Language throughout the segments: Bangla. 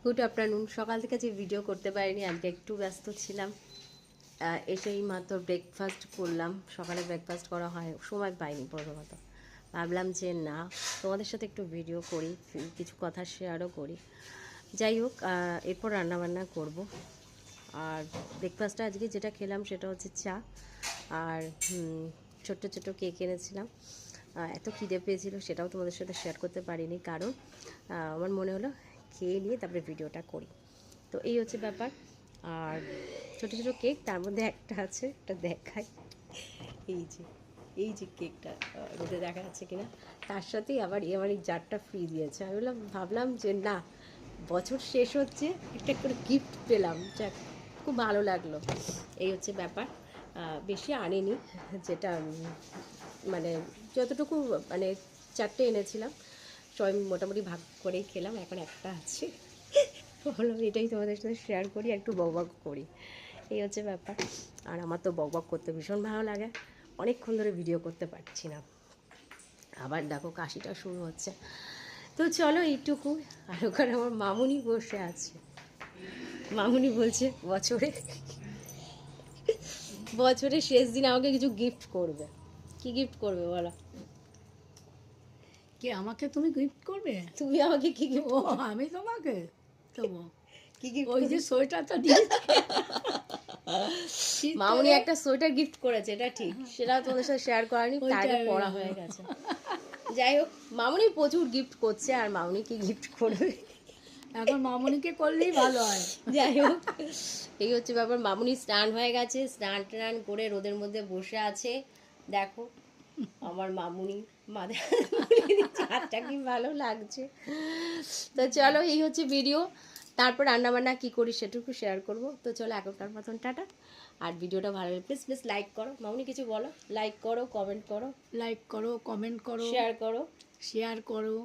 Good afternoon. সকাল থেকে যে ভিডিও করতে পারিনি, আজকে একটু ব্যস্ত ছিলাম। এসেই মাত্র ব্রেকফাস্ট করলাম। সকালে ব্রেকফাস্ট করা হয়, সময় পাইনি। প্রথমত ভাবলাম যে না, তোমাদের সাথে একটু ভিডিও করি, কিছু কথা শেয়ারও করি। যাই হোক, এরপর রান্নাবান্না করব। আর ব্রেকফাস্টটা আজকে যেটা খেলাম সেটা হচ্ছে চা আর ছোট্ট ছোট্ট কেক এনেছিলাম। এত খিদে পেয়েছিল, সেটাও তোমাদের সাথে শেয়ার করতে পারিনি, কারণ আমার মনে হলো খেয়ে নিয়ে তারপরে ভিডিওটা করি। তো এই হচ্ছে ব্যাপার। আর ছোটো ছোটো কেক, তার মধ্যে একটা আছে, একটা দেখাই। এই যে এই যে কেকটা, রোদে দেখা যাচ্ছে কিনা, তার সাথেই আবার আমার এই জারটা ফ্রি দিয়েছে। আমি ভাবলাম যে না, বছর শেষ হচ্ছে, একটা করে গিফট পেলাম, যাক খুব ভালো লাগলো। এই হচ্ছে ব্যাপার। বেশি আনিনি, যেটা মানে যতটুকু, মানে 4টে এনেছিলাম, সবাই মোটামুটি ভাগ করেই খেলাম। এখন একটা আছে, ভাবলাম এটাই তোমাদের সাথে শেয়ার করি, একটু বকবক করি। এই হচ্ছে ব্যাপার। আর আমার তো বকবক করতে ভীষণ ভালো লাগে, অনেকক্ষণ ধরে ভিডিও করতে পারছি না। আবার দেখো কাশিটা শুরু হচ্ছে। তো চলো এইটুকু। আর ওখানে আমার মামুনি বসে আছে। মামুনি বলছে বছরের শেষ দিন আমাকে কিছু গিফট করবে। কি গিফট করবে বলো? কে আমাকে তুমি গিফট করবে? তুমি আমাকে কি গিফট? ও, আমি তোমাকে দেবো। কি গিফট? ওই যে সোয়েটারটা দিয়েছি মামুনি শীতকালে, একটা সোয়েটার গিফট করেছে, এটা ঠিক, সেটাও তোমাদের সাথে শেয়ার করানি, তার আগে ওইটা পড়া হয়ে গেছে। যাই হোক, মামুনি প্রচুর গিফট করছে, আর মামুনি কি গিফট করবে? এখন মামনিকে করলেই ভালো হয়। যাই হোক, এই হচ্ছে ব্যাপার। মামুনি স্নান হয়ে গেছে, স্নান টান করে রোদের মধ্যে বসে আছে। দেখো আমার মামুনি মাথায় হাতটা কি ভালো লাগছে। তো চলো, এই হচ্ছে ভিডিও। তারপর রান্নাবান্না কী করি সেটুকু শেয়ার করব। তো চলো, এখনকার মতন টাটা। আর ভিডিওটা ভালো লাগলে প্লিজ প্লিজ লাইক করো। মামুনি কিছু বলো। লাইক করো, কমেন্ট করো, লাইক করো, কমেন্ট করো, শেয়ার করো। শেয়ার করো।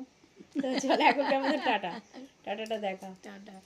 তো চলো, এখনকার মতন টাটা। টাটাটা দেখা। টাটা।